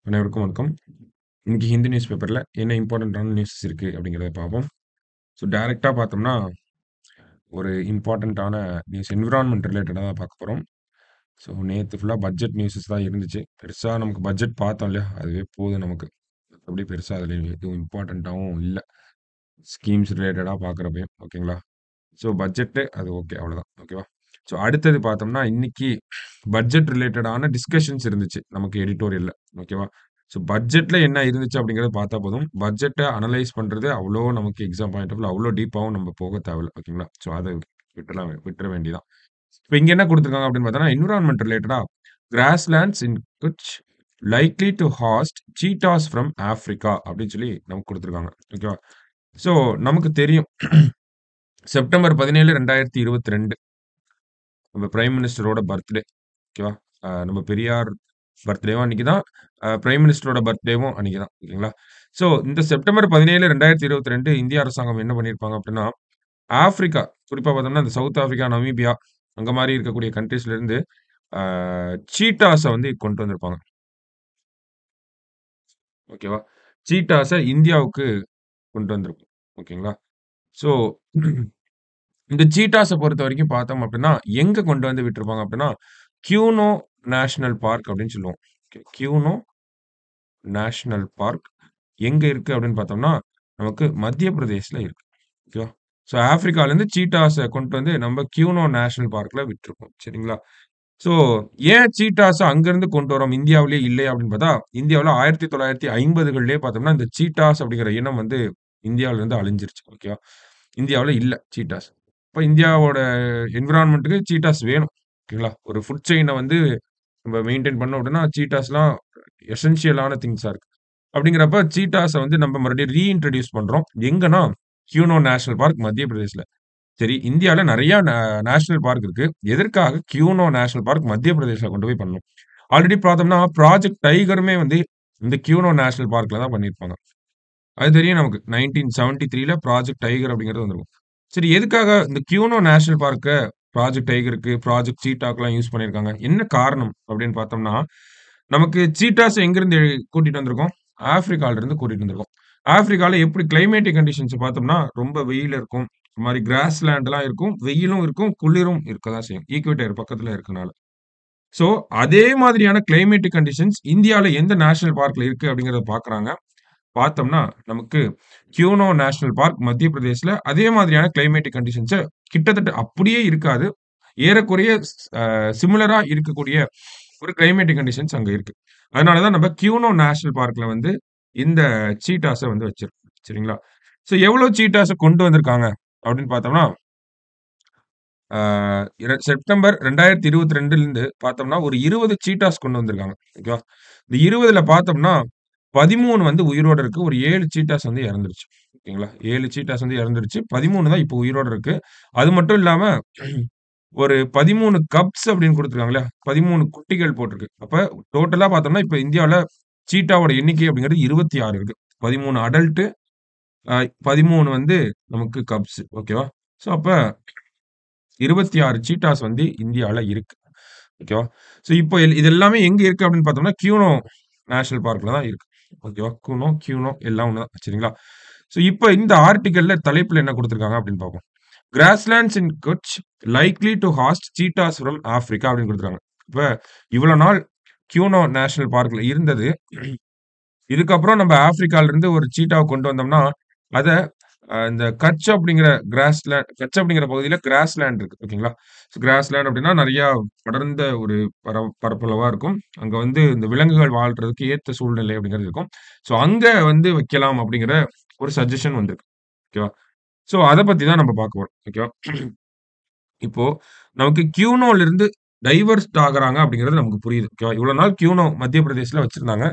அனைவருக்கும் வணக்கம். இன்னைக்கு ஹிந்து நியூஸ் பேப்பர்ல என்ன இம்பார்ட்டன்டான நியூஸஸ் இருக்கு அப்படிங்கிறத பார்ப்போம். ஸோ டைரக்ட்டா பார்த்தோம்னா, ஒரு இம்பார்ட்டன்டான நியூஸ் என்விரான்மென்ட் ரிலேட்டடா தான் பார்க்க போறோம். ஸோ நேத்து ஃபுல்லா பட்ஜெட் நியூஸஸ் தான் இருந்துச்சு. பெருசா நமக்கு பட்ஜெட் பார்த்தோம் இல்லையா? அதுவே போதும் நமக்கு. மத்தபடி பெருசா அதில எதுவும் இம்பார்ட்டன்ட்டாவும் இல்ல. ஸ்கீம்ஸ் ரிலேட்டடா பார்க்குறப்பயும். ஓகேங்களா? ஸோ பட்ஜெட்டு அது ஓகே அவ்வளோதான். ஓகேவா? ஸோ அடுத்தது பார்த்தோம்னா, இன்னைக்கு பட்ஜெட் ரிலேட்டடான டிஸ்கஷன்ஸ் இருந்துச்சு. நமக்கு எடிட்டோரியல்ல. ஓகேவா? ஸோ பட்ஜெட்ல என்ன இருந்துச்சு அப்படிங்கிறத பார்த்தா போதும். பட்ஜெட்ட அனலைஸ் பண்றது அவ்வளோ நமக்கு எக்ஸாம் பாயிண்ட் ஆஃப் வியூல அவ்வளோ டீப்பாவும் நம்ம போக தேவையில்ல. ஓகேங்களா? ஸோ அத விட்டுற வேண்டியதான். இப்ப இங்க என்ன குடுத்துருக்காங்க அப்படின்னு பார்த்தோம்னா, என்விரான்மென்ட் ரிலேட்டடா grasslands in which likely to host cheetahs from Africa அப்படின்னு சொல்லி நமக்கு குடுத்துருக்காங்க. ஓகேவா? ஸோ நமக்கு தெரியும். செப்டம்பர் 17, 2022 நம்ம பிரைம் மினிஸ்டரோட பர்த்டே. ஓகேவா? நம்ம பெரியார் பர்த்டேவும் அன்னைக்கு தான். பிரைம் மினிஸ்டரோட பர்த்டேவும் அன்னைக்கு தான். ஓகேங்களா? ஸோ இந்த செப்டம்பர் 17, 2022 இந்திய அரசாங்கம் என்ன பண்ணியிருப்பாங்க அப்படின்னா, ஆஃப்ரிக்கா குறிப்பா பார்த்தோம்னா, இந்த சவுத் ஆஃப்ரிக்கா, நமீபியா அங்க மாரி இருக்கக்கூடிய கண்ட்ரீஸ்ல இருந்து அ சீட்டாஸ வந்து கொண்டு வந்திருப்பாங்க. ஓகேவா? சீட்டாஸ இந்தியாவுக்கு கொண்டு வந்திருக்கும். ஓகேங்களா? ஸோ இந்த சீட்டாஸ பொறுத்தவரைக்கும் பார்த்தோம் அப்படின்னா, எங்க கொண்டு வந்து விட்டுருப்பாங்க அப்படின்னா, கியூனோ நேஷனல் பார்க் அப்படின்னு சொல்லுவோம். கியூனோ நேஷனல் பார்க் எங்க இருக்கு அப்படின்னு பார்த்தோம்னா, நமக்கு மத்திய பிரதேஷ்ல இருக்கு. ஓகேவா? ஸோ ஆஃப்ரிக்காலருந்து சீட்டாஸ கொண்டு வந்து நம்ம கியூனோ நேஷனல் பார்க்ல விட்டுருக்கோம். சரிங்களா? ஸோ ஏன் சீட்டாஸ அங்கருந்து கொண்டு வரோம், இந்தியாவிலேயே இல்லையா அப்படின்னு பார்த்தா, இந்தியாவுல 1950கள்லயே பார்த்தோம்னா, இந்த சீட்டாஸ் அப்படிங்கிற இனம் வந்து இந்தியாவிலருந்து அழிஞ்சிருச்சு. ஓகேவா? இந்தியாவுல இல்ல சீட்டாஸ். இப்ப இந்தியாவோட என்விரான்மென்ட்க்கு சீட்டாஸ் வேணும். ஓகேங்களா? ஒரு ஃபுட் செயின வந்து நம்ம மெயின்டெயின் பண்ணோம் அப்படின்னா, சீட்டாஸ்லாம் எசென்ஷியலான திங்ஸா இருக்கு. அப்படிங்கிறப்ப சீட்டாஸ வந்து நம்ம மறுபடியும் ரீஇன்ட்ரோடியூஸ் பண்றோம். எங்கன்னா, கியூனோ நேஷனல் பார்க் மத்திய பிரதேஷ்ல. சரி, இந்தியால நெறைய நேஷனல் பார்க் இருக்கு. எதற்காக கியூனோ நேஷனல் பார்க் மத்திய பிரதேஷ்ல கொண்டு போய் பண்ணணும்? ஆல்ரெடி பார்த்தோம்னா, ப்ராஜெக்ட் டைகருமே வந்து இந்த கியூனோ நேஷனல் பார்க்ல தான் பண்ணியிருப்பாங்க. அது தெரியும் நமக்கு. 1973ல ப்ராஜெக்ட் டைகர் அப்படிங்கிறது வந்திருக்கும். சரி, எதுக்காக இந்த கியூனோ நேஷனல் பார்க்க ப்ராஜெக்ட் டைகருக்கு, ப்ராஜெக்ட் சீட்டாக்குலாம் யூஸ் பண்ணியிருக்காங்க? என்ன காரணம் அப்படின்னு பார்த்தோம்னா, நமக்கு சீட்டாஸ் எங்கிருந்து கூட்டிட்டு வந்திருக்கோம்? ஆஃப்ரிக்கால இருந்து கூட்டிட்டு வந்திருக்கோம். ஆஃப்ரிக்கால எப்படி கிளைமேட்டிக் கண்டிஷன்ஸ் பார்த்தோம்னா, ரொம்ப வெயில் இருக்கும். ஒரு மாரி கிராஸ் லேண்ட்லாம் இருக்கும். வெயிலும் இருக்கும், குளிரும் இருக்க தான் செய்யும். ஈக்வேட்டர் பக்கத்துல இருக்கனால. ஸோ, அதே மாதிரியான கிளைமேட்டிக் கண்டிஷன்ஸ் இந்தியால எந்த நேஷனல் பார்க்ல இருக்கு அப்படிங்கிறத பார்க்குறாங்க. பார்த்தோம்னா, நமக்கு கியூனோ நேஷனல் பார்க் மத்திய பிரதேஷ்ல அதே மாதிரியான கிளைமேட்டிக் கண்டிஷன்ஸ கிட்டத்தட்ட அப்படியே இருக்காது. ஏறக்குறைய சிமிலரா இருக்கக்கூடிய ஒரு கிளைமேட்டிக் கண்டிஷன்ஸ் அங்க இருக்கு. அதனால தான் நம்ம கியூனோ நேஷனல் பார்க்ல வந்து இந்த சீட்டாஸ வந்து வச்சிருக்கோம். சரிங்களா? ஸோ எவ்வளோ சீட்டாஸ கொண்டு வந்திருக்காங்க அப்படின்னு பார்த்தோம்னா, ஆ செப்டம்பர் 2022லிருந்து பார்த்தோம்னா, ஒரு 20 சீட்டாஸ் கொண்டு வந்திருக்காங்க. ஓகேவா? இந்த 20ல பார்த்தோம்னா, 13 வந்து உயிரோட இருக்கு. ஒரு 7 சீட்டாஸ் வந்து இறந்துருச்சு. ஓகேங்களா? 7 சீட்டாஸ் வந்து இறந்துருச்சு. 13 தான் இப்போ உயிரோட இருக்கு. அது மட்டும் இல்லாம ஒரு 13 கப்ஸ் அப்படின்னு குடுத்துருக்காங்கல்ல. 13 குட்டிகள் போட்டிருக்கு. அப்ப டோட்டலா பார்த்தோம்னா, இப்ப இந்தியாவுல சீட்டாவோட எண்ணிக்கை அப்படிங்கிறது 26 இருக்கு. 13 அடல்ட், அ 13 வந்து நமக்கு கப்ஸ். ஓகேவா? ஸோ அப்ப 26 சீட்டாஸ் வந்து இந்தியால இருக்கு. ஓகேவா? ஸோ இப்போ இது எல்லாமே எங்க இருக்கு அப்படின்னு பார்த்தோம்னா, கியூனோ நேஷனல் பார்க்ல தான் இருக்கு. ஓகேவா? கியூனோ எல்லாம் ஒண்ணு தான். சரிங்களா? ஸோ இப்ப இந்த ஆர்டிக்கல்ல தலைப்புல என்ன குடுத்திருக்காங்க அப்படின்னு பார்ப்போம். Grasslands in Kutch likely to host cheetahs from Africa அப்படின்னு குடுத்துருக்காங்க. இப்ப இவ்வளோ நாள் கியூனோ நேஷனல் பார்க்ல இருந்தது. இதுக்கப்புறம் நம்ம ஆஃப்ரிக்கால இருந்து ஒரு சீட்டாவ கொண்டு வந்தோம்னா, அத இந்த கட்ச் அப்படிங்கிற பகுதியில கிராஸ்லேண்ட் இருக்கு. ஓகேங்களா? ஸோ கிராஸ்லேண்ட் அப்படின்னா நெறையா படர்ந்த ஒரு பரப்பளவா இருக்கும். அங்க வந்து இந்த விலங்குகள் வாழ்றதுக்கு ஏத்த சூழ்நிலை அப்படிங்கிறது இருக்கும். ஸோ அங்க வந்து வைக்கலாம் அப்படிங்கிற ஒரு சஜஷன் வந்திருக்கு. ஓகேவா? ஸோ அத பத்தி தான் நம்ம பார்க்க போறோம். ஓகேவா? இப்போ நமக்கு கியூனோல இருந்து டைவர்ஸ்ட் ஆகுறாங்க அப்படிங்கிறது நமக்கு புரியுது. ஓகேவா? இவ்வளோ நாள் கியூனோ மத்திய பிரதேஷ்ல வச்சிருந்தாங்க.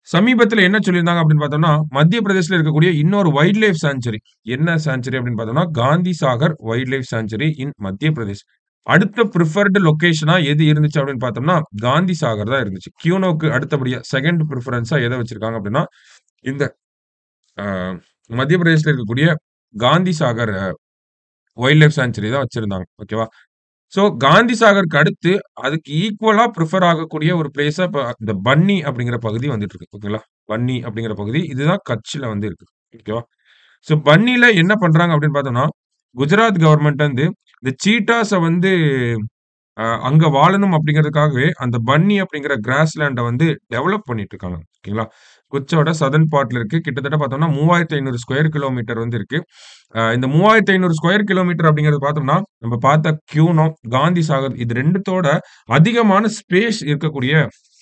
சமீபத்தில என்ன சொல்லியிருந்தாங்க அப்படின்னு பார்த்தோம்னா, மத்திய பிரதேஷ்ல இருக்கக்கூடிய இன்னொரு வைல்ட் லைஃப் சாங்சுரி. என்ன சாங்சுரி அப்படின்னு பார்த்தோம்னா, Gandhi Sagar wildlife sanctuary in Madhya Pradesh. அடுத்த பிரிஃபர்ட் லொகேஷனா எது இருந்துச்சு அப்படின்னு பார்த்தோம்னா, காந்தி சாகர் தான் இருந்துச்சு. கியூனோக்கு அடுத்தபடியா 2ண்ட் பிரிஃபரன்ஸா எத வச்சிருக்காங்க அப்படின்னா, இந்த அ மத்திய பிரதேஷ்ல இருக்கக்கூடிய Gandhi Sagar wildlife sanctuary தான் வச்சிருந்தாங்க. ஓகேவா? ஸோ காந்தி சாகருக்கு அடுத்து அதுக்கு ஈக்குவலா பிரிஃபர் ஆகக்கூடிய ஒரு பிளேஸா இப்ப இந்த பன்னி அப்படிங்கிற பகுதி வந்துட்டு இருக்கு. ஓகேங்களா? பன்னி அப்படிங்கிற பகுதி இதுதான் கட்ச்ல வந்து இருக்கு. ஓகேவா? ஸோ பன்னில என்ன பண்றாங்க அப்படின்னு பார்த்தோம்னா, குஜராத் கவர்ன்மெண்ட் வந்து இந்த சீட்டாஸ வந்து அங்க வாழணும் அப்படிங்கிறதுக்காகவே அந்த பன்னி அப்படிங்கிற கிராஸ் லேண்ட வந்து டெவலப் பண்ணிட்டு இருக்காங்க. ஓகேங்களா? குச்சோட சதர்ன் பார்ட்ல இருக்கு. கிட்டத்தட்ட பார்த்தோம்னா 3500 ஸ்கொயர் கிலோமீட்டர் வந்து இருக்கு. இந்த 3500 ஸ்கொயர் கிலோமீட்டர் அப்படிங்கிறது பார்த்தோம்னா, நம்ம பார்த்த கியூனோ, காந்தி சாகர் இது 2த்தோட அதிகமான ஸ்பேஸ் இருக்கக்கூடிய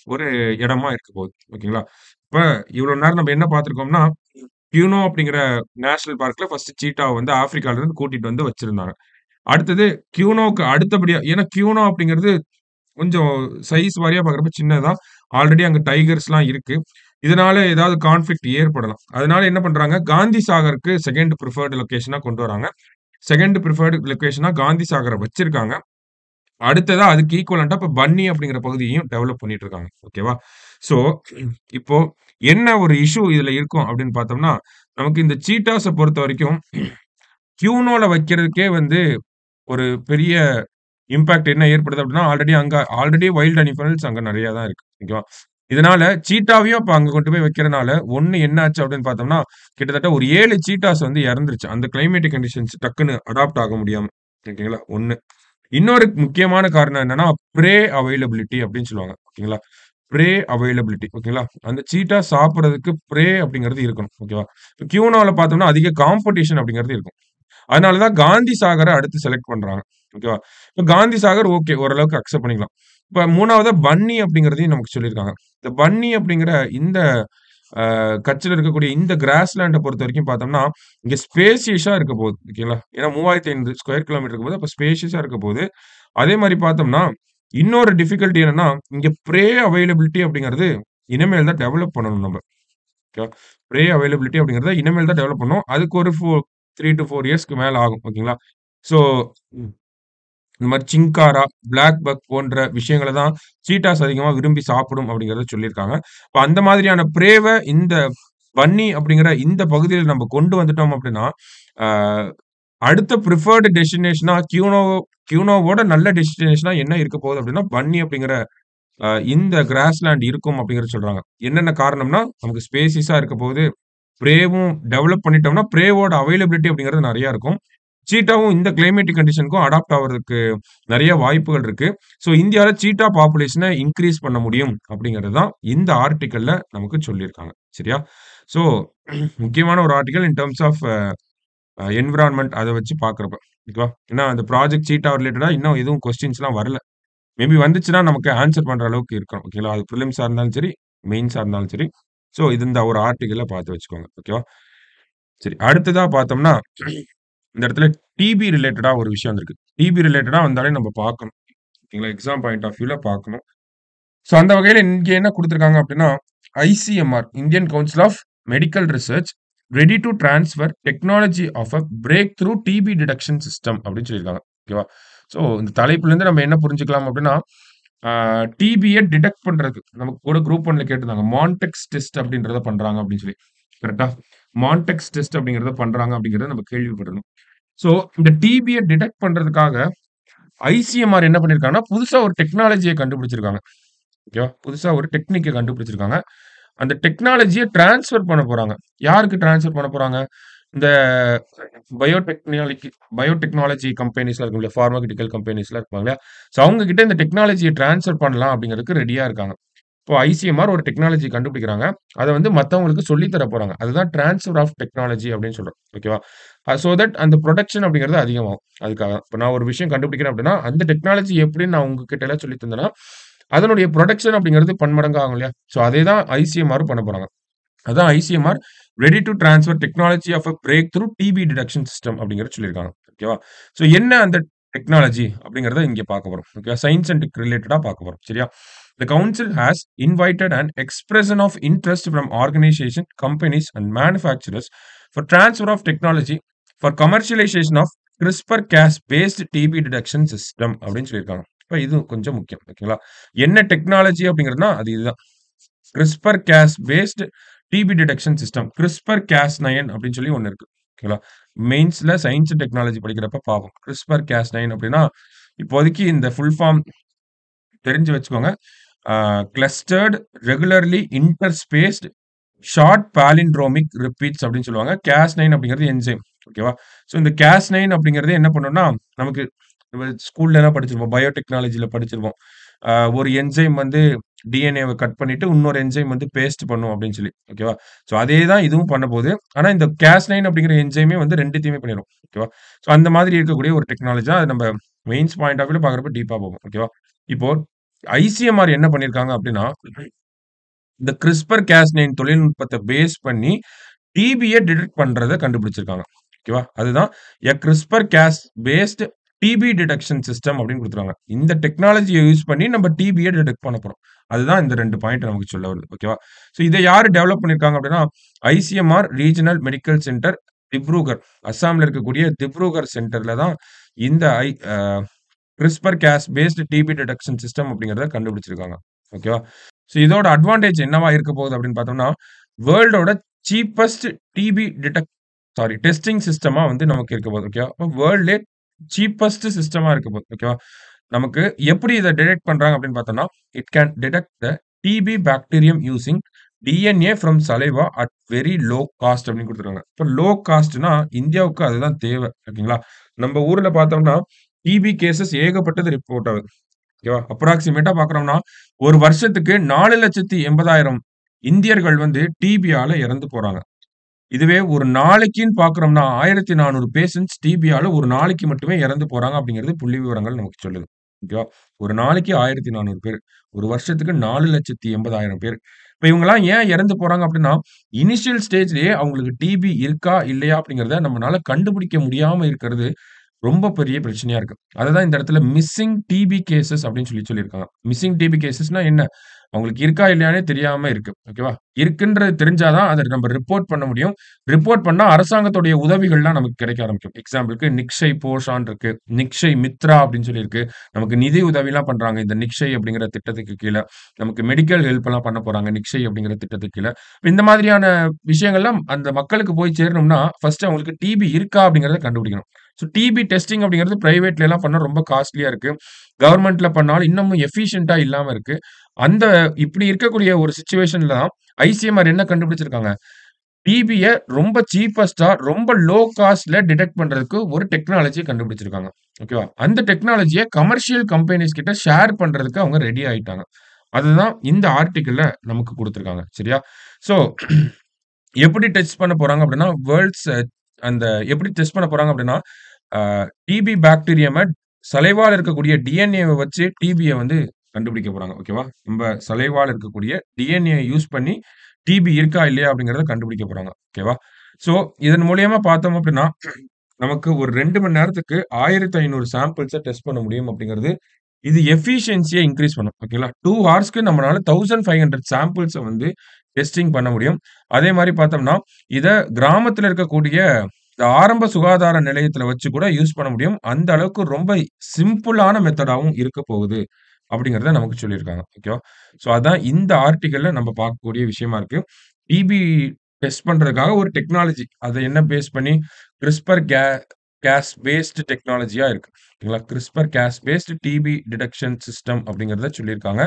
ஒரு இடமா இருக்க போகுது. ஓகேங்களா? இப்ப இவ்வளோ நேரம் நம்ம என்ன பார்த்திருக்கோம்னா, கியூனோ அப்படிங்கிற நேஷனல் பார்க்ல ஃபர்ஸ்ட் சீட்டாவ வந்து ஆப்பிரிக்கால இருந்து கூட்டிட்டு வந்து வச்சிருந்தாங்க. அடுத்தது கியூனோவுக்கு அடுத்தபடியா ஏன்னா கியூனோ அப்படிங்கிறது கொஞ்சம் சைஸ் வாரியா பார்க்குறப்ப சின்னதுதான். ஆல்ரெடி அங்க டைகர்ஸ்லாம் இருக்கு. இதனால ஏதாவது கான்ஃப்ளிக்ட் ஏற்படலாம். அதனால என்ன பண்றாங்க, காந்தி சாகருக்கு 2ண்ட் பிரிஃபர்ட் லொகேஷனா கொண்டு வராங்க. 2ண்ட் பிரிஃபர்ட் லொகேஷனா காந்தி சாகர வச்சிருக்காங்க. அடுத்ததா அதுக்கு ஈக்குவலன்ட்டா இப்ப பன்னி அப்படிங்கிற பகுதியையும் டெவலப் பண்ணிட்டு இருக்காங்க. ஓகேவா? ஸோ இப்போ என்ன ஒரு இஷ்யூ இதுல இருக்கும் அப்படின்னு பார்த்தோம்னா, நமக்கு இந்த சீட்டாஸ பொறுத்தவரைக்கும் கியூனோல வைக்கிறதுக்கே வந்து ஒரு பெரிய இம்பாக்ட் என்ன ஏற்படுது அப்படின்னா, ஆல்ரெடி வைல்ட் அனிமல்ஸ் அங்க நெறைய தான் இருக்கு. ஓகேவா? இதனால சீட்டாவையும் அப்ப அங்க கொண்டு போய் வைக்கிறனால, ஒண்ணு என்ன ஆச்சு அப்படின்னு பார்த்தோம்னா, கிட்டத்தட்ட ஒரு 7 சீட்டாஸ் வந்து இறந்துருச்சு. அந்த கிளைமேட்டிக் கண்டிஷன்ஸ் டக்குன்னு அடாப்ட் ஆக முடியாம. ஓகேங்களா? 1. இன்னொரு முக்கியமான காரணம் என்னன்னா, பிரே அவைலபிலிட்டி அப்படின்னு சொல்லுவாங்க. ஓகேங்களா? பிரே அவைலபிலிட்டி. ஓகேங்களா? அந்த சீட்டா சாப்பிடுறதுக்கு பிரே அப்படிங்கிறது இருக்கணும். ஓகேவா? இப்ப கியூனோல பார்த்தோம்னா, அதிக காம்படிஷன் அப்படிங்கிறது இருக்கும். அதனால தான் காந்தி சாகர அடுத்து செலக்ட் பண்றாங்க. ஓகேவா? இப்ப காந்தி சாகர் ஓகே. ஓரளவுக்கு அக்செப்ட் பண்ணிக்கலாம். இப்ப 3வதா பன்னி அப்படிங்கிறதையும் நமக்கு சொல்லியிருக்காங்க. இந்த பன்னி அப்படிங்கிற இந்த கட்சில இருக்கக்கூடிய இந்த கிராஸ் லேண்ட பொறுத்தவரைக்கும் பார்த்தோம்னா, இங்க ஸ்பேசியஸா இருக்க போகுது. ஓகேங்களா? ஏன்னா 3500 ஸ்கொயர் கிலோமீட்டர் இருக்கும்போது, அப்ப ஸ்பேஷியஸா இருக்க போகுது. அதே மாரி பார்த்தோம்னா, இன்னொரு டிஃபிகல்டி என்னன்னா, இங்க பிரே அவைலபிலிட்டி அப்படிங்கிறது இனிமேல் தான் டெவலப் பண்ணணும் நம்ப. ஓகேவா? பிரே அவைலபிலிட்டி அப்படிங்கிறத இனிமேல் தான் டெவலப் பண்ணணும். அதுக்கு ஒரு 3 டூ 4 இயர்ஸ்க்கு மேல ஆகும். ஓகேங்களா? ஸோ இந்த மாரி சிங்காரா, பிளாக் பக் போன்ற விஷயங்கள தான் சீட்டாஸ் அதிகமா விரும்பி சாப்பிடும் அப்படிங்கிறத சொல்லியிருக்காங்க. இப்ப அந்த மாதிரியான பிரேவ இந்த பன்னி அப்படிங்கிற இந்த பகுதியில நம்ம கொண்டு வந்துட்டோம் அப்படின்னா, ஆ அடுத்த பிரிஃபர்ட் டெஸ்டினேஷனா கியூனோவோட நல்ல டெஸ்டினேஷனா என்ன இருக்க போகுது அப்படின்னா, பன்னி அப்படிங்கிற இந்த கிராஸ்லேண்ட் இருக்கும் அப்படிங்கிறத சொல்றாங்க. என்னென்ன காரணம்னா, நமக்கு ஸ்பேசிஸா இருக்க போகுது. பிரேவும் டெவலப் பண்ணிட்டோம்னா, பிரேவோட அவைலபிலிட்டி அப்படிங்கிறது நெறைய இருக்கும். சீட்டாவும் இந்த கிளைமேட்டிக் கண்டிஷனுக்கும் அடாப்ட் ஆவறதுக்கு நெறைய வாய்ப்புகள் இருக்கு. ஸோ இந்தியால சீட்டா பாப்புலேஷன இன்கிரீஸ் பண்ண முடியும் அப்படிங்கிறது தான் இந்த ஆர்டிக்கல்ல நமக்கு சொல்லியிருக்காங்க. சரியா? ஸோ முக்கியமான ஒரு article in terms of environment அத வச்சு பார்க்கிறப்ப. ஓகேவா? ஏன்னா அந்த ப்ராஜெக்ட் சீட்டா ரிலேட்டடா இன்னும் எதுவும் கொஸ்டின்ஸ்லாம் வரல. மேபி வந்துச்சுன்னா நமக்கு ஆன்ஸர் பண்ற அளவுக்கு இருக்கணும். ஓகேங்களா? அது பிரிலிம்ஸா இருந்தாலும் சரி, மெயின்ஸா இருந்தாலும் சரி. ஸோ இது இந்த ஒரு ஆர்டிக்கிள்ல பார்த்து வச்சுக்கோங்க. ஓகேவா? சரி. அடுத்ததா பார்த்தோம்னா, இந்த இடத்துல டிபி ரிலேட்டடா ஒரு விஷயம் வந்திருக்கு. டிபி ரிலேட்டடா வந்தாலே நம்ம பார்க்கணும். ஓகேங்களா? எக்ஸாம் பாயிண்ட் ஆஃப் வியூல பார்க்கணும். ஸோ அந்த வகையில இங்க என்ன குடுத்துருக்காங்க அப்டின்னா, ICMR Indian council of medical research ready to transfer technology of a breakthrough TB detection system அப்டின்னு சொல்லியிருக்காங்க. ஓகேவா? ஸோ இந்த தலைப்புலருந்து நம்ம என்ன புரிஞ்சுக்கலாம் அப்டின்னா, ஆ டிபிய டிடெக்ட் பண்றதுக்கு நமக்கு கூட குரூப் 1ல கேட்டிருந்தாங்க. மான்டெக்ஸ் டெஸ்ட் அப்டின்றத பண்றாங்க அப்டின்னு சொல்லி. கரெக்ட்டா? மான்டெக்ஸ் டெஸ்ட் அப்டிங்கிறத பண்றாங்க அப்டிங்கிறத நம்ம கேள்விப்பட்டிருந்தோம். ஸோ இந்த டிபிய டிடெக்ட் பண்றதுக்காக ஐசிஎம்ஆர் என்ன பண்ணியிருக்காங்கன்னா, புதுசா ஒரு டெக்னாலஜிய கண்டுபிடிச்சிருக்காங்க. ஓகேவா? புதுசா ஒரு டெக்னிக்க கண்டுபிடிச்சிருக்காங்க. அந்த டெக்னாலஜிய டிரான்ஸ்ஃபர் பண்ண போறாங்க. யாருக்கு டிரான்ஸ்ஃபர் பண்ண போறாங்க? இந்த பயோடெக்னாலஜி பயோடெக்னாலஜி கம்பெனிஸ்லாம் இருக்கும் இல்லையா? பார்மசூட்டிக்கல் கம்பெனிஸ்லாம் இருப்பாங்க இல்லையா? ஸோ அவங்க கிட்ட இந்த டெக்னாலஜிய டிரான்ஸ்ஃபர் பண்ணலாம் அப்படிங்கிறதுக்கு ரெடியா இருக்காங்க. இப்போ ஐசிஎம்ஆர் ஒரு டெக்னாலஜி கண்டுபிடிக்கிறாங்க. அத வந்து மத்தவங்களுக்கு சொல்லி தர போறாங்க. அதுதான் டிரான்ஸ்ஃபர் ஆஃப் டெக்னாலஜி அப்படின்னு சொல்றோம். ஓகேவா? சோ தட் அந்த புரொடக்ஷன் அப்படிங்கிறது அதிகமாகும். அதுக்காக. இப்ப நான் ஒரு விஷயம் கண்டுபிடிக்கிறேன் அப்படின்னா, அந்த டெக்னாலஜி எப்படின்னு நான் உங்ககிட்ட எல்லாம் சொல்லி தந்தேன்னா, அதனுடைய புரொடக்ஷன் அப்படிங்கிறது பன்மடங்கு ஆகும் இல்லையா? சோ அதே தான் ஐசிஎம்ஆரும் பண்ண போறாங்க. அதான் ICMR ready to transfer technology of a breakthrough TB detection system அப்படிங்கிறத சொல்லியிருக்காங்க. ஓகேவா? சோ என்ன அந்த டெக்னாலஜி அப்படிங்கிறத இங்க பார்க்க போறோம். ஓகேவா? சயன்ஸ் அண்ட் டெக் ரிலேட்டடா பார்க்க போறோம். சரியா? The council has invited an expression of interest from organization, companies and manufacturers for transfer of technology for commercialization of CRISPR-Cas based TB detection system அப்படின்னு சொல்லியிருக்காங்க. இப்ப இது கொஞ்சம் முக்கியம். ஓகேங்களா? என்ன டெக்னாலஜி அப்படிங்கிறதுனா அது இதுதான். CRISPR-Cas based DP detection system. CRISPR-Cas9 அப்படின்னு சொல்லி ஒண்ணு இருக்கு. ஓகேங்களா? மெயின்ஸ்ல சயன்ஸ் அண்ட் டெக்னாலஜி படிக்கிறப்ப பார்ப்போம். CRISPR-Cas9 அப்படின்னா, இப்போதைக்கு இந்த ஃபுல் ஃபார்ம் தெரிஞ்சு வச்சுக்கோங்க. Clustered regularly interspersed short palindromic repeats அப்படின்னு சொல்லுவாங்க. Cas9 அப்படிங்கிறது என்சைம். ஓகேவா? ஸோ இந்த Cas9 அப்படிங்கிறது என்ன பண்ணும்னா, நமக்கு ஸ்கூல்ல எல்லாம் படிச்சிருப்போம். பயோடெக்னாலஜில படிச்சிருப்போம். ஒரு என்சைம் வந்து டிஎன்ஏவ கட் பண்ணிட்டு, இன்னொரு என்சைம் வந்து பேஸ்ட் பண்ணும் அப்படின்னு சொல்லி. ஓகேவா? ஸோ அதே தான் இதுவும் பண்ணப்போது. ஆனா இந்த Cas9 அப்படிங்கிற என்சைமே வந்து 2த்தையுமே பண்ணிரும். ஓகேவா? ஸோ அந்த மாதிரி இருக்கக்கூடிய ஒரு டெக்னாலஜி தான். அது நம்ம மெயின்ஸ் பாயிண்ட் ஆஃப் வியூல பார்க்குறப்ப டீப்பா போகும். ஓகேவா? இப்போ ஐசிஎம்ஆர் என்ன பண்ணியிருக்காங்க அப்படின்னா, இந்த CRISPR-Cas9 தொழில்நுட்பத்த பேஸ் பண்ணி டிபிய டிடெக்ட் பண்றத கண்டுபிடிச்சிருக்காங்க. ஓகேவா? அதுதான் CRISPR-Cas paste DP detection system அப்படின்னு குடுத்துருக்காங்க. இந்த டெக்னாலஜிய யூஸ் பண்ணி நம்ம டிபிய டிடெக்ட் பண்ண போறோம். அதுதான் இந்த 2 பாயிண்ட் நமக்கு சொல்ல வருது. ஓகேவா? ஸோ இத யாரு டெவலப் பண்ணியிருக்காங்க அப்படின்னா, ICMR regional medical centre Dibrugarh. அஸ்ஸாம்ல இருக்கக்கூடிய திப்ருகர் சென்டர்ல தான் இந்த CRISPR-Cas paste DP detection system அப்படிங்கிறத கண்டுபிடிச்சிருக்காங்க. ஓகேவா? ஸோ இதோட அட்வான்டேஜ் என்னவா இருக்க போகுது அப்படின்னு பார்த்தோம்னா, வேர்ல்டோட சீப்பஸ்ட் டிபி டெஸ்டிங் சிஸ்டமா வந்து நமக்கு இருக்க போகுது. ஓகேவா? அப்ப வேர்ல்ட்லயே சீப்பஸ்ட் சிஸ்டமா இருக்க போகுது. ஓகேவா? நமக்கு எப்படி இத டிடெக்ட் பண்றாங்க அப்படின்னு பார்த்தோம்னா, it can detect the TB bacterium using DNA from saliva at very low cost அப்படின்னு குடுத்துருக்காங்க. இப்ப லோ காஸ்ட்னா இந்தியாவுக்கு அதுதான் தேவை. ஓகேங்களா? நம்ம ஊர்ல பார்த்தோம்னா, டிபி கேஸஸ் ஏகப்பட்டது ரிப்போர்ட் ஆகுது. ஓகேவா? அப்ராக்ஸிமேட்டா பார்க்குறோம்னா, ஒரு வருஷத்துக்கு 4,80,000 இந்தியர்கள் வந்து டிபியால இறந்து போறாங்க. இதுவே ஒரு நாளைக்குன்னு பார்க்குறோம்னா, 1,400 பேஷண்ட்ஸ் டிபியால ஒரு நாளைக்கு மட்டுமே இறந்து போறாங்க அப்படிங்கிறது புள்ளிவிவரங்கள் நமக்கு சொல்லுது. ஓகேவா? ஒரு நாளைக்கு 1,400 பேரு. ஒரு வருஷத்துக்கு 4,80,000 பேரு. இப்ப இவங்கலாம் ஏன் இறந்து போறாங்க அப்படின்னா, இனிஷியல் ஸ்டேஜ்லயே அவங்களுக்கு டிபி இருக்கா? இல்லையா? அப்படிங்கிறத நம்மனால கண்டுபிடிக்க முடியாம இருக்கிறது ரொம்ப பெரிய பிரச்சனையா இருக்கு. அததான் இந்த இடத்துல மிஸ்ஸிங் டிபி கேஸஸ் அப்படின்னு சொல்லியிருக்காங்க. மிஸ்ஸிங் டிபி கேஸஸ்னா என்ன? அவங்களுக்கு இருக்கா இல்லையான்னே தெரியாம இருக்கு. ஓகேவா? இருக்குன்றது தெரிஞ்சா தான் அத நம்ம ரிப்போர்ட் பண்ண முடியும். ரிப்போர்ட் பண்ணா அரசாங்கத்துடைய உதவிகள்லாம் நமக்கு கிடைக்க ஆரம்பிக்கும். எக்ஸாம்பிள்க்கு நிக்ஷய் போஷான் இருக்கு. நிக்ஷய் மித்ரா அப்படின்னு சொல்லி இருக்கு. நமக்கு நிதி உதவிலாம் பண்றாங்க. இந்த நிக்ஷய் அப்படிங்கிற திட்டத்துக்கு கீழ. நமக்கு மெடிக்கல் ஹெல்ப்லாம் பண்ண போறாங்க. நிக்ஷய் அப்படிங்கிற திட்டத்துக்கு கீழ. இந்த மாதிரியான விஷயங்கள்லாம் அந்த மக்களுக்கு போய் சேரணும்னா, ஃபர்ஸ்ட் அவங்களுக்கு டிபி இருக்கா அப்படிங்கிறத கண்டுபிடிக்கணும். ஸோ டிபி டெஸ்டிங் அப்படிங்கிறது பிரைவேட்ல எல்லாம் பண்ணா ரொம்ப காஸ்ட்லியா இருக்கு. கவர்ன்மென்ட்ல பண்ணாலும் இன்னமும் எஃபிஷியன்ட்டா இல்லாம இருக்கு. அந்த இப்படி இருக்கக்கூடிய ஒரு சிச்சுவேஷன்ல தான் ஐசிஎம்ஆர் என்ன கண்டுபிடிச்சிருக்காங்க? டிபிய ரொம்ப சீப்பஸ்ட்டா, ரொம்ப லோ காஸ்ட்ல டிடெக்ட் பண்றதுக்கு ஒரு டெக்னாலஜிய கண்டுபிடிச்சிருக்காங்க. ஓகேவா? அந்த டெக்னாலஜிய கமர்ஷியல் கம்பெனிஸ் கிட்ட ஷேர் பண்றதுக்கு அவங்க ரெடி ஆயிட்டாங்க. அதுதான் இந்த ஆர்டிக்கிள்ல நமக்கு குடுத்திருக்காங்க. சரியா? ஸோ எப்படி டெஸ்ட் பண்ண போறாங்க அப்படின்னா, அந்த எப்படி டெஸ்ட் பண்ண போறாங்க அப்படின்னா, அ டிபி பாக்டீரியம சலைவால இருக்கக்கூடிய டிஎன்ஏவ வச்சு டிபிய வந்து கண்டுபிடிக்க போறாங்க. ஓகேவா? நம்ம சலைவால இருக்கக்கூடிய டிஎன்ஏ யூஸ் பண்ணி டிபி இருக்கா? இல்லையா? அப்படிங்கிறத கண்டுபிடிக்க போறாங்க. ஓகேவா? ஸோ இதன் மூலியமா பார்த்தோம் அப்படின்னா, நமக்கு ஒரு 2 மணி நேரத்துக்கு 1,500 சாம்பிள்ஸ டெஸ்ட் பண்ண முடியும் அப்படிங்கிறது, இது எஃபிஷியன்சிய இன்கிரீஸ் பண்ணும். ஓகேங்களா? 2 ஹார்ஸ்க்கு நம்மளால 1500 சாம்பிள்ஸ வந்து டெஸ்டிங் பண்ண முடியும். அதே மாரி பார்த்தோம்னா, இத கிராமத்துல இருக்கக்கூடிய இந்த ஆரம்ப சுகாதார நிலையத்துல வச்சு கூட யூஸ் பண்ண முடியும். அந்த அளவுக்கு ரொம்ப சிம்பிளான மெத்தடாவும் இருக்க போகுது. அப்படிங்கிறத நமக்கு சொல்லியிருக்காங்க. ஓகேவா? ஸோ அதான் இந்த ஆர்டிக்கிள்ல நம்ம பார்க்கக்கூடிய விஷயமா இருக்கு. டிபி டெஸ்ட் பண்றதுக்காக ஒரு டெக்னாலஜி. அத என்ன பேஸ் பண்ணி CRISPR Cas பேஸ்ட் டெக்னாலஜியா இருக்கு. ஓகேங்களா? CRISPR-Cas paste DP detection system அப்படிங்கிறத சொல்லியிருக்காங்க.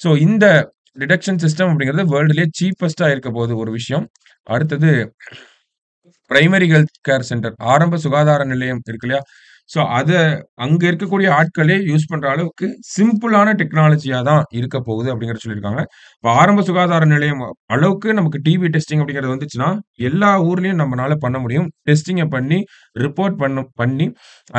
ஸோ இந்த டிடெக்ஷன் சிஸ்டம் அப்படிங்கிறது வேர்ல்டுலயே சீப்பஸ்ட்டா இருக்க போகுது ஒரு விஷயம். அடுத்தது பிரைமரி ஹெல்த் கேர் சென்டர். ஆரம்ப சுகாதார நிலையம் இருக்கு இல்லையா? ஸோ அங்க இருக்கக்கூடிய ஆட்களே யூஸ் பண்ற அளவுக்கு சிம்பிளான டெக்னாலஜியா தான் இருக்க போகுது அப்படிங்கிறத சொல்லியிருக்காங்க. இப்ப ஆரம்ப சுகாதார நிலையம் அளவுக்கு நமக்கு டிபி டெஸ்டிங் அப்படிங்கிறது வந்துச்சுன்னா, எல்லா ஊர்லயும் நம்மனால பண்ண முடியும். டெஸ்டிங்க பண்ணி, ரிப்போர்ட் பண்ணி,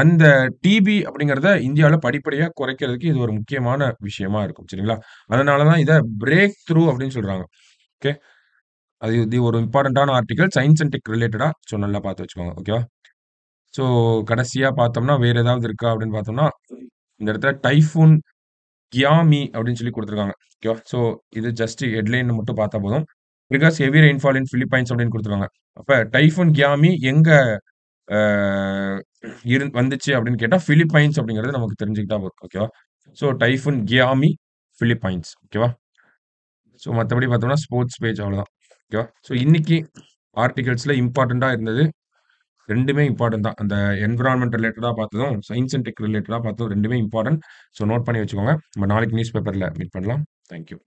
அந்த டிபி அப்படிங்கிறத இந்தியால படிப்படியா குறைக்கிறதுக்கு இது ஒரு முக்கியமான விஷயமா இருக்கும். சரிங்களா? அதனால தான் இத பிரேக் த்ரூ அப்படின்னு சொல்றாங்க. ஓகே. இது ஒரு இம்பார்ட்டன்ட்டான ஆர்டிக்கிள். சயன்ஸ் அண்ட் டெக் ரிலேட்டடா. ஸோ நல்லா பார்த்து வச்சுக்கோங்க. ஓகேவா? ஸோ கடைசியா பார்த்தோம்னா, வேற ஏதாவது இருக்கா அப்படின்னு பார்த்தோம்னா, இந்த இடத்துல டைஃபூன் கியாமி அப்படின்னு சொல்லி குடுத்துருக்காங்க. ஓகேவா? ஸோ இது ஜஸ்ட் ஹெட்லைன் மட்டும் பார்த்தா போதும். ட்ரிகர்ஸ் ஹெவி ரெயின்ஃபால் இன் பிலிப்பைன்ஸ் அப்படின்னு குடுத்துருக்காங்க. அப்ப டைஃபூன் கியாமி எங்க அ வந்துச்சு அப்படின்னு கேட்டா, பிலிப்பைன்ஸ் அப்படிங்கிறது நமக்கு தெரிஞ்சுக்கிட்டா போதும். ஓகேவா? So typhoon Gaemi, Philippines. ஓகேவா? ஸோ மத்தபடி பார்த்தோம்னா, ஸ்போர்ட்ஸ் பேஜ் அவ்வளோதான். ஓகேவா? ஸோ இன்னைக்கு ஆர்டிகிள்ஸ்ல இம்பார்ட்டன்ட்டா இருந்தது 2மே இம்பார்ட்டன்ட் தான். அந்த என்விரான்மென்ட் ரிலேட்டடா பார்த்ததும், சயன்ஸ் அண்ட் டெக் ரிலேட்டடா பார்த்ததும் 2மே இம்பார்ட்டன்ட். ஸோ நோட் பண்ணி வச்சுக்கோங்க. நம்ம நாளைக்கு நியூஸ் பேப்பர்ல மீட் பண்ணலாம். Thank you.